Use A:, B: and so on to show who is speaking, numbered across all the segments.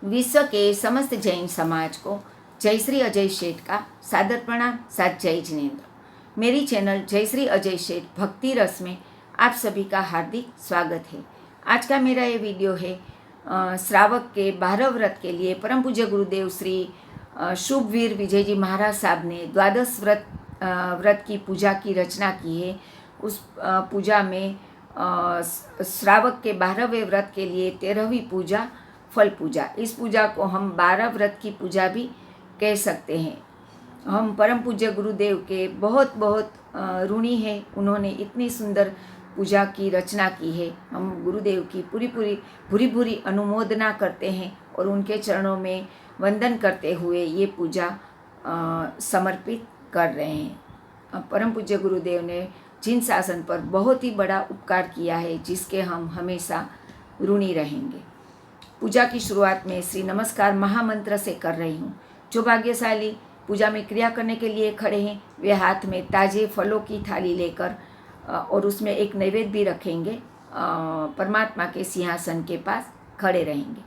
A: विश्व के समस्त जैन समाज को जय श्री अजय शेठ का सादर प्रणाम, साथ जय जिनेन्द्र। मेरी चैनल जय श्री अजय शेठ भक्ति रस में आप सभी का हार्दिक स्वागत है। आज का मेरा ये वीडियो है श्रावक के 12 व्रत के लिए परम पूज्य गुरुदेव श्री शुभवीर विजय जी महाराज साहब ने द्वादश व्रत की पूजा की रचना की है। उस पूजा में श्रावक के 12वें व्रत के लिए 13वीं पूजा फल पूजा, इस पूजा को हम 12 व्रत की पूजा भी कह सकते हैं। हम परम पूज्य गुरुदेव के बहुत बहुत ऋणी हैं, उन्होंने इतनी सुंदर पूजा की रचना की है। हम गुरुदेव की पूरी भूरी अनुमोदना करते हैं और उनके चरणों में वंदन करते हुए ये पूजा समर्पित कर रहे हैं। परम पूज्य गुरुदेव ने जिन शासन पर बहुत ही बड़ा उपकार किया है, जिसके हम हमेशा ऋणी रहेंगे। पूजा की शुरुआत में श्री नमस्कार महामंत्र से कर रही हूँ। जो भाग्यशाली पूजा में क्रिया करने के लिए खड़े हैं, वे हाथ में ताजे फलों की थाली लेकर और उसमें एक नैवेद्य भी रखेंगे, परमात्मा के सिंहासन के पास खड़े रहेंगे।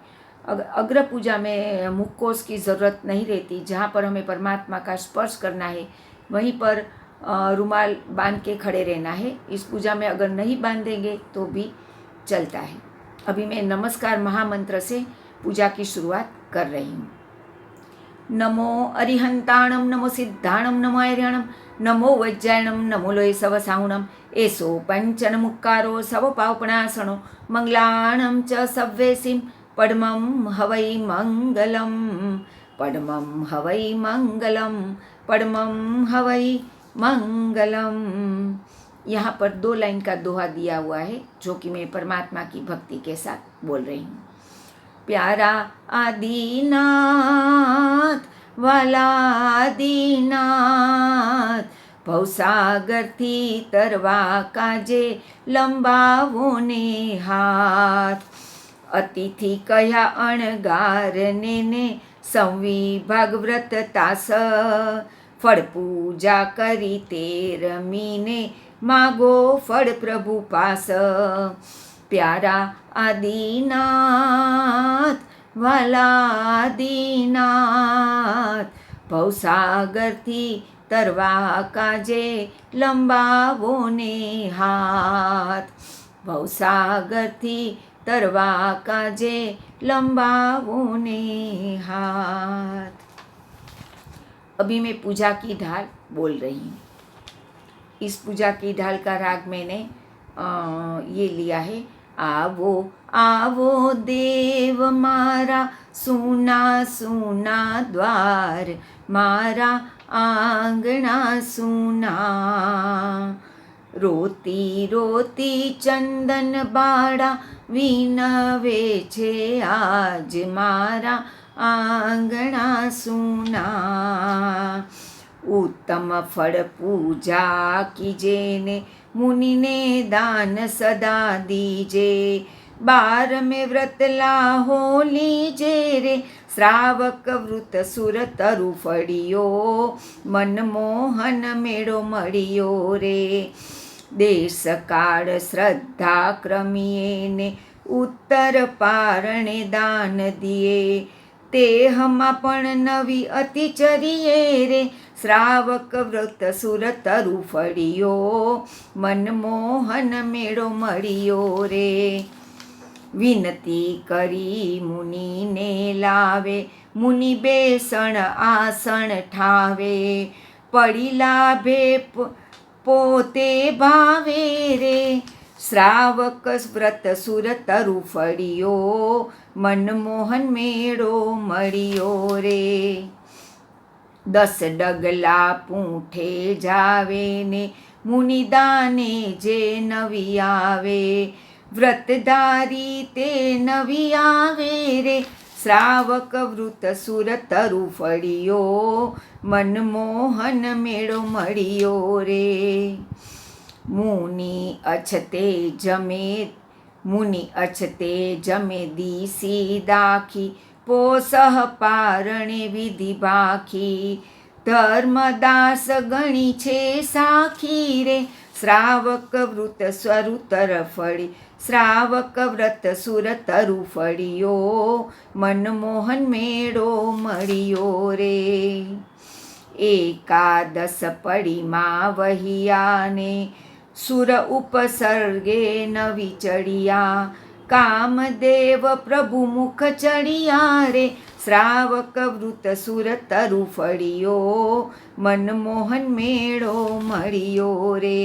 A: अग्र पूजा में मुखकोश की ज़रूरत नहीं रहती। जहाँ पर हमें परमात्मा का स्पर्श करना है वहीं पर रुमाल बांध के खड़े रहना है। इस पूजा में अगर नहीं बांधेंगे तो भी चलता है। अभी मैं नमस्कार महामंत्र से पूजा की शुरुआत कर रही हूँ। नमो अरिहंताणम, नमो सिद्धाणम, नमो ऐर्यणम, नमो वज्रायणम, नमो लोय सवसाहुणम, एसो पंचन मुक्कारो सव पावपणासणो, मंगलाणम च सव्वेसिम, पद्मं हवै मंगलम, पद्मं हवै मंगलम, पद्मं हवै मंगलम। यहाँ पर 2 लाइन का दोहा दिया हुआ है, जो कि मैं परमात्मा की भक्ति के साथ बोल रही हूँ। प्यारा आदिनाथ, वाला आदिनाथ, भवसागर थी तरवा काजे लंबावो ने हाथ, अतिथि कह्या अणगार ने संविभाग व्रत तास, फળ પૂજા કરી 13મીને માગો ફળ પ્રભુ પાસ। પ્યારા આદિનાથ, વાલા આદિનાથ, ભવસાગરથી તરવા કાજે લંબાવો ને હાથ, ભવસાગરથી તરવા કાજે લંબાવો ને હાથ। अभी मैं पूजा की ढाल बोल रही हूँ। इस पूजा की ढाल का राग मैंने ये लिया है। आवो आवो देव मारा सूना सूना द्वार, मारा आंगणा सूना, रोती रोती चंदन बाड़ा विनवे छे आज, मारा आंगणा सूना। उत्तम फल पूजा कीजे ने मुनि ने दान सदा दीजे, 12 में व्रत लाहो लीजे रे, श्रावक व्रत सुर तरु फड़ियो, मनमोहन मेड़ो मड़ियो रे। देश काल श्रद्धा क्रमिये ने उत्तर पारणे दान दिए, ते हमा पण नवी अति चरिये रे, श्रावक व्रत सुर तरु फड़ियो, मनमोहन मेड़ो मड़ियो रे। विनती करी मुनि ने लावे, मुनि बेसण आसन ठावे, पड़ी लाभे पोते भावे रे, श्रावक व्रत सुर तरु फड़ियो, मनमोहन मेड़ो मड़ियो रे। 10 डगला पूंठे जावे ने, मुनि दाने जे नवी आवे, व्रतधारी ते नवी आवे रे, श्रावक व्रत सुर तरु फड़ियो, मनमोहन मेड़ो मड़ियो रे। मुनि अछते जमे दीसी दाखी, पोसह पारणे विधि बाखी, धर्मदास गणी छे साखी रे, श्रावक व्रत स्वरुतर फड़ी, શ્રાવક વ્રત સુર તરુ ફળિયો, મનમોહન મેળો મળ્યો રે. એકાદશ પડીમાં વહિયાને, સુર ઉપસર્ગે નવી ચડિયા, કામદેવ પ્રભુ મુખ ચડિયા રે. શ્રાવક વૃત સુર તરુ ફળિયો, મનમોહન મેળો મળ્યો રે.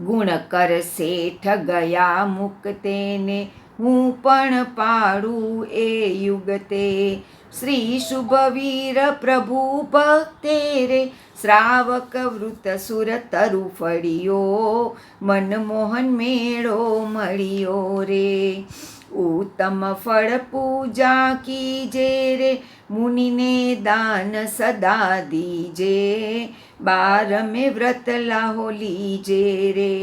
A: ગુણ કર શેઠ ગયા મુક્તેને, હું પણ પાડું એ યુગતે. શ્રી શુભવીર પ્રભુ ભક્તે રે. શ્રાવક વૃત સુર તરુ ફળિયો, મનમોહન મેળો મળ્યો રે. ઉત્તમ ફળ પૂજા કીજે રે, મુનિને દાન સદા દીજે. 12 વ્રત લાહો લીજે રે.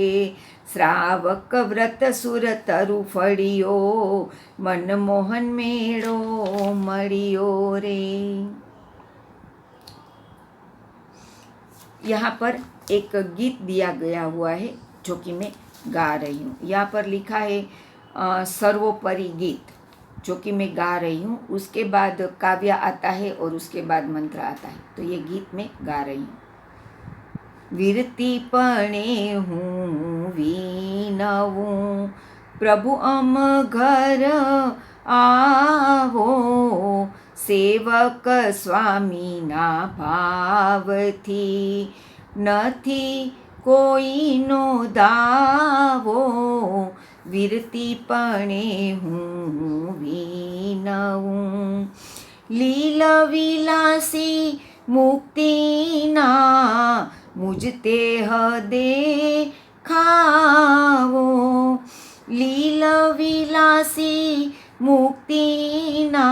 A: શ્રાવક વ્રત સુર તરુ ફળિયો, मनमोहन मेड़ो मड़ियो रे। यहाँ पर एक गीत दिया गया हुआ है जो कि मैं गा रही हूँ। यहाँ पर लिखा है सर्वोपरि गीत, जो कि मैं गा रही हूँ। उसके बाद काव्य आता है और उसके बाद मंत्र आता है। तो ये गीत मैं गा रही हूँ। वीरती पणे हूँ वीनवूँ, प्रभु अम घर आवो, सेवक स्वामी ना भावथी, नथी कोईनो दावो। वीरती पणे हूँ वीनवूँ, लील विलासी मुक्तिना, मुझ तेह देखावो। लील विलासी मुक्तिना,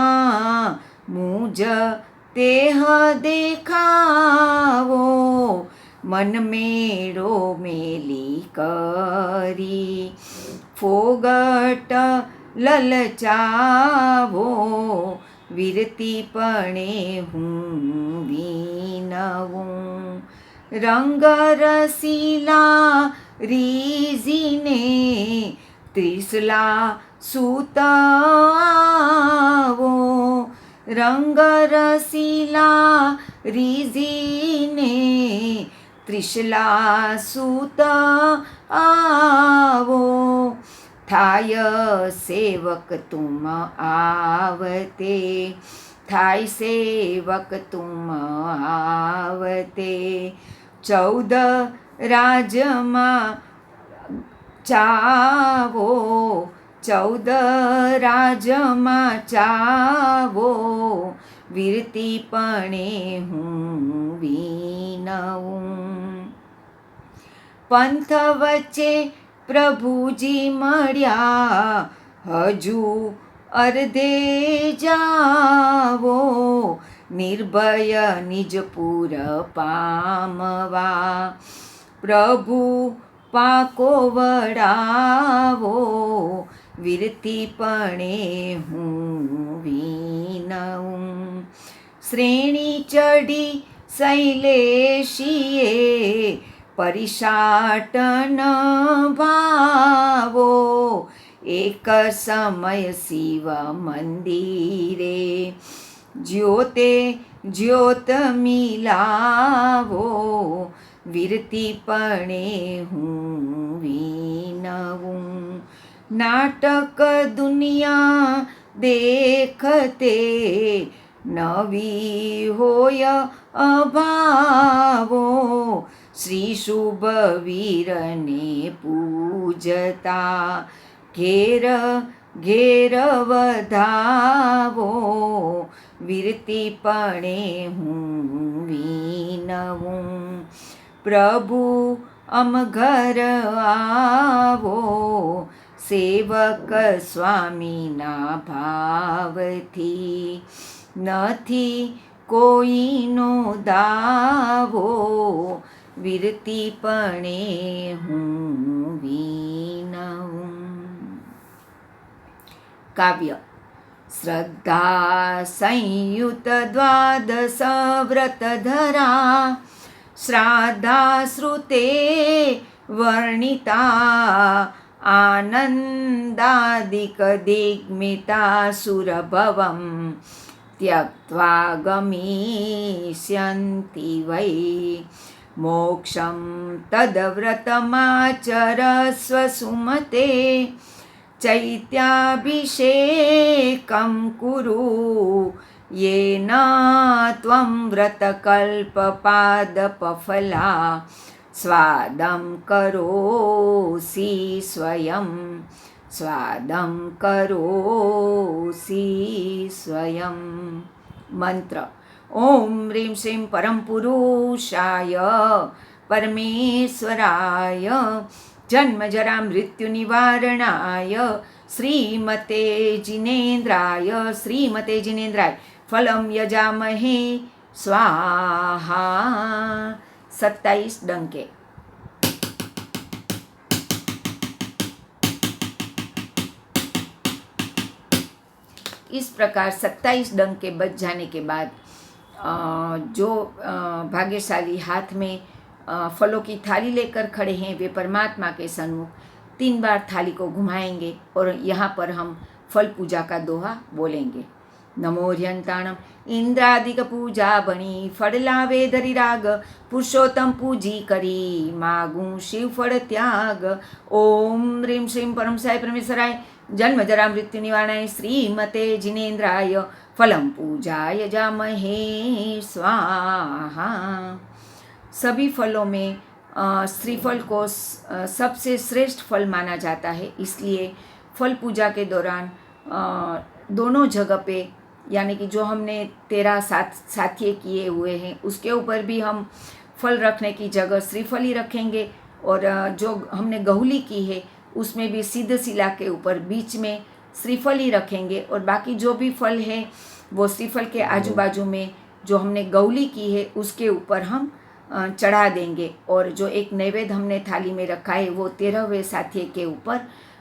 A: मुझ तेह देखावो। मन मेड़ो मेली करी, फोगट ललचावो। वीरती पणे हूँ वीनवूँ, रंग रसीला रीजीने, त्रिशला सूत आवो। रंग रसीला रीजीने, त्रिशला सूत आवो। थाय सेवक तुम आवते, थाय सेवक तुम आवते। 14 રાજમાં ચાવો, 14 રાજમાં ચાવો। વીરતી પણે હું વીનવું, પંથ વચ્ચે પ્રભુજી મળ્યા, હજુ અર્ધે જાવો। निर्भय निजपुर पामवा, प्रभु पाको वड़ावो। वीरती पणे हूँ वीनवूँ, श्रेणी चढ़ी शैलेशीए, परिशाटन भावो। एक समय शिव मंदिरे, ज्योते ज्योत मिलावो। वीरती पणे हूँ वीनवूँ, नाटक दुनिया देखते, नवी होय अभावो। श्री शुभवीर ने पूजता, घेर घेर वधावो। वीरती पणे हूँ वीनवूँ, प्रभु अम घर आवो। सेवक स्वामी ना भावथी, नथी कोईनो दावो। वीरती पणे हूँ वीनवूँ। काव्य। श्रद्धा संयुत 12 व्रत धरा, श्राद्धा श्रुते वर्णिता, आनन्दादिकदिग्मितासुरभवं त्यक्त्वा गमिष्यन्ति वै मोक्षं तद्व्रतमाचरस्व सुमते चैत्याभिषेकं कुरु येन त्वं व्रतकल्पपादपफला स्वादं करोसि स्वयं स्वादं करोसि स्वयं। मंत्र ओम ह्रीं श्रीं परम पुरुषाय परमेश्वराय जन्म जरा मृत्यु निवारणाय श्रीमते जिनेन्द्राय फलं यजामहे स्वाहा। 27 डंके। इस प्रकार 27 डंके बज जाने के बाद जो भाग्यशाली हाथ में फलों की थाली लेकर खड़े हैं वे परमात्मा के सन्मुख 3 बार थाली को घुमाएंगे और यहाँ पर हम फल पूजा का दोहा बोलेंगे। नमोर्यंताणम इंद्रादिक पूजा बणी फल लावे धरी राग पुरुषोत्तम पूजी करी मागू शिव फल त्याग। ओम ह्रीं श्रीं परम साई परमेश्वराय जन्म जरा मृत्यु निवारणाय श्रीमते जिनेन्द्राय फलम पूजाय जामहे स्वाहा। सभी फलों में श्रीफल को सबसे श्रेष्ठ फल माना जाता है, इसलिए फल पूजा के दौरान दोनों जगह पे यानी कि जो हमने 13 साथी किए हुए हैं उसके ऊपर भी हम फल रखने की जगह श्रीफल ही रखेंगे और जो हमने गहुली की है उसमें भी सिद्ध शिला के ऊपर बीच में श्रीफल ही रखेंगे और बाकी जो भी फल है वो श्रीफल के आजू बाजू में जो हमने गौली की है उसके ऊपर हम चढ़ा देंगे और जो एक नैवेद्य हमने थाली में रखा है वो 13वें साथी के ऊपर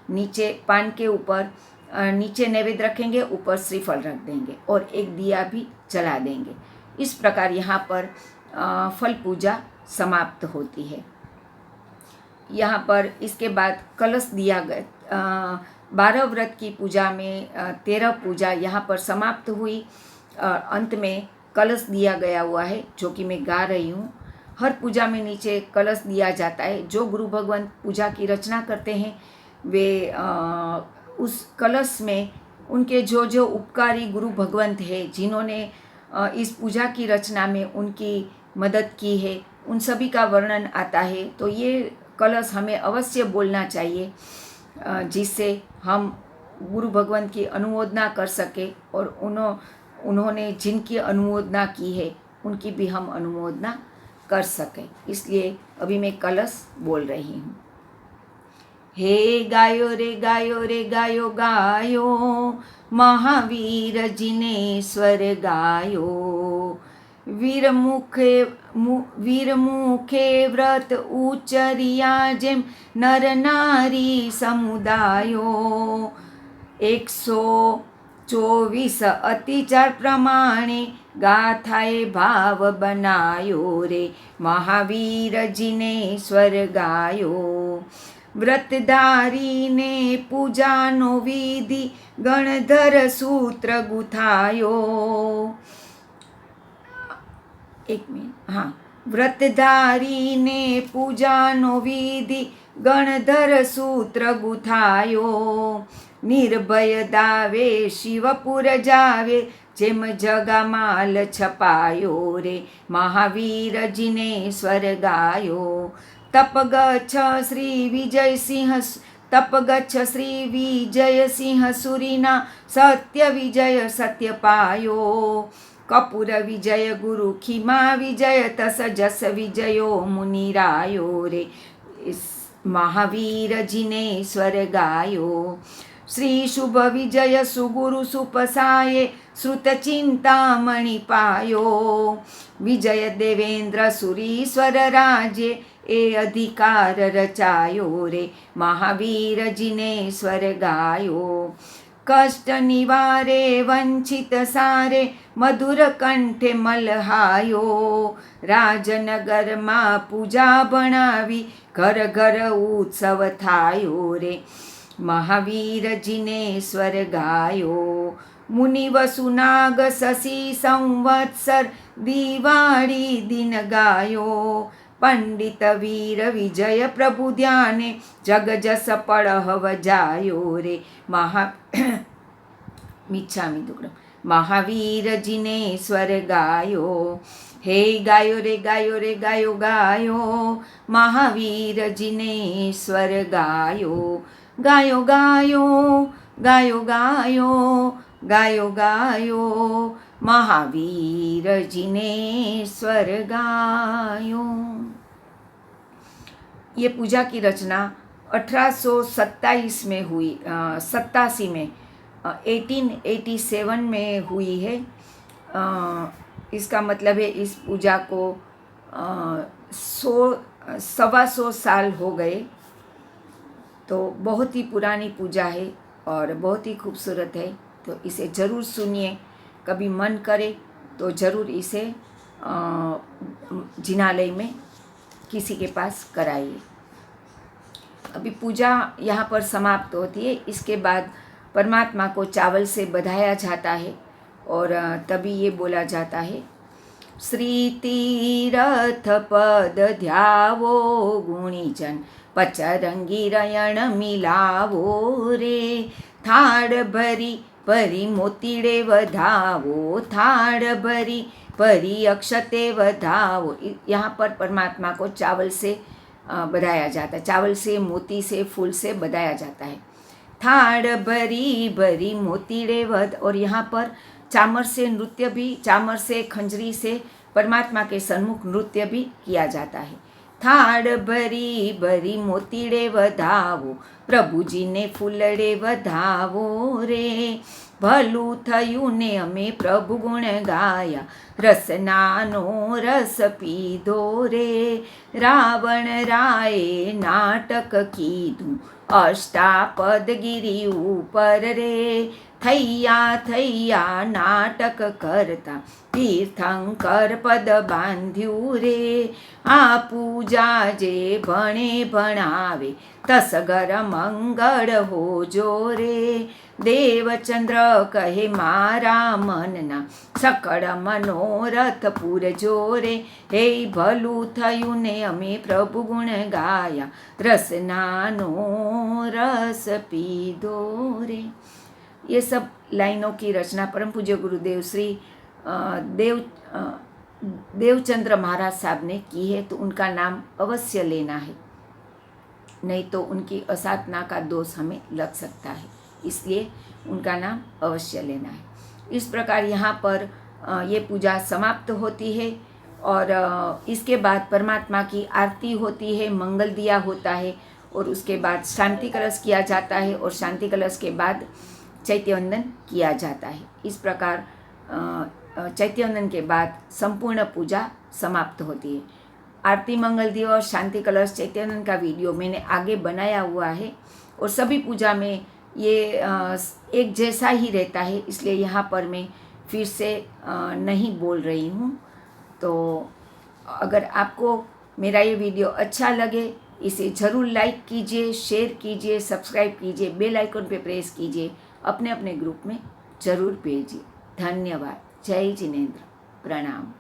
A: नीचे पान के ऊपर नीचे नैवेद्य रखेंगे, ऊपर श्रीफल रख देंगे और एक दिया भी जला देंगे। इस प्रकार यहाँ पर फल पूजा समाप्त होती है। यहाँ पर इसके बाद कलश दिया गया। 12 व्रत की पूजा में 13 पूजा यहाँ पर समाप्त हुई। अंत में कलश दिया गया हुआ है जो कि मैं गा रही हूँ। हर पूजा में नीचे कलश दिया जाता है। जो गुरु भगवान पूजा की रचना करते हैं वे उस कलश में उनके जो जो उपकारी गुरु भगवंत है जिन्होंने इस पूजा की रचना में उनकी मदद की है उन सभी का वर्णन आता है। तो ये कलश हमें अवश्य बोलना चाहिए जिससे हम गुरु भगवंत की अनुमोदना कर सके और उन्होंने जिनकी अनुमोदना की है उनकी भी हम अनुमोदना कर सकें। इसलिए अभी मैं कलश बोल रही हूँ। हे गायो रे गायो रे गायो गायो महावीर जिनेश्वर गायो वीर मुखे व्रत उचरिया जेम नर नारी समुदायो 124 अतिचार प्रमाणे गाथाए भाव बनायो रे महावीर जिनेश्वर गायो व्रतधारी ने पूजानो विधि गणधर सूत्र गुथायो। एक मिनट। हाँ, व्रतधारी ने पूजानो विधि गणधर सूत्र गुथायो निर्भय दावे शिवपुर जावे जेम जगा माल छपायो रे महावीर जिनेश्वर गायो तप गच्छ श्री विजय सिंह सुरीना सत्य विजय सत्य पायो कपूर विजय गुरु खिमा विजय तस जस विजयो मुनिरायो रे इस महावीर जिनेश्वर गायो श्री शुभ विजय सुगुरु सुपसाये श्रुत चिंतामणि पायो विजय देवेंद्र सुरीश्वर राजे ए अधिकार रचायो रे महावीर जिनेश्वर गायो कष्ट निवारे वंचित सारे मधुर कंठे मलहायो। राजनगर मां पूजा बनावी घर घर उत्सव थायो रे। महावीर जी ने स्वर गायो मुनि वसुनाग शशि संवत्सर दिवाળી दिन गायो। पंडित वीर विजय प्रभु ध्याने जग जस पड़हव जायो रे। मिच्छामि दुक्कडम। महावीर जी ने स्वर गायो हे गायो रे गायो रे गायो गायो। महावीर जी ने स्वर गायो गायो गायो गायो गायो गायो गायो। महावीर जी ने स्वर गायो। ये पूजा की रचना 1827 में हुई, 87 में 1887 में हुई है। इसका मतलब है इस पूजा को 100 साल हो गए। तो बहुत ही पुरानी पूजा है और बहुत ही खूबसूरत है। तो इसे ज़रूर सुनिए, कभी मन करे तो ज़रूर इसे जिनालय में किसी के पास कराइए। अभी पूजा यहाँ पर समाप्त होती है। इसके बाद परमात्मा को चावल से बधाया जाता है और तभी ये बोला जाता है, श्री तीरथ पद ध्यावो गुणीजन पचरंगी रयण मिलावो रे। थाड़ भरी परी मोतीड़े वधावो, थाड़ भरी परी अक्षते वधावो। यहाँ पर परमात्मा को चावल से बधाया जाता है, चावल से, मोती से, फूल से बधाया जाता है। थाड़ भरी भरी मोतीड़े वध, और यहाँ पर चामर से नृत्य भी, चामर से, खंजरी से परमात्मा के सन्मुख नृत्य भी किया जाता है। थाड़ भरी भरी मोतीड़े वधावो, प्रभु जी ने फूलड़े वधावो रे। भलू थयू ने अमे प्रभु गुण गाया, रसनानो रस पीधो रे। रावण राये नाटक कीधु, अष्टापद गिरी ऊपर रे। थैया थैया नाटक करता, तीर्थंकर पद बांध्यू रे। आ पूजा जे भणे भणावे, तसगर मंगल हो जो रे। देवचंद्र कहे मारा मनना, सकળ मनोरथ पूरजो रे। हे भलू थयू ने अमे प्रभु गुण गाया, रसनानो रस पीधो रे। ये सब लाइनों की रचना परम पूज्य गुरुदेव श्री देवचंद्र महाराज साहब ने की है। तो उनका नाम अवश्य लेना है, नहीं तो उनकी असाधना का दोष हमें लग सकता है, इसलिए उनका नाम अवश्य लेना है। इस प्रकार यहाँ पर ये पूजा समाप्त होती है और इसके बाद परमात्मा की आरती होती है, मंगल दिया होता है और उसके बाद शांति कलश किया जाता है और शांति कलश के बाद चैत्यवंदन किया जाता है। इस प्रकार चैत्यवंदन के बाद संपूर्ण पूजा समाप्त होती है। आरती, मंगल दिया और शांति कलश, चैत्यवंदन का वीडियो मैंने आगे बनाया हुआ है और सभी पूजा में ये एक जैसा ही रहता है, इसलिए यहाँ पर मैं फिर से नहीं बोल रही हूँ। तो अगर आपको मेरा ये वीडियो अच्छा लगे, इसे ज़रूर लाइक कीजिए, शेयर कीजिए, सब्सक्राइब कीजिए, बेल आइकन पे प्रेस कीजिए, अपने अपने ग्रुप में ज़रूर भेजिए। धन्यवाद। जय जिनेंद्र। प्रणाम।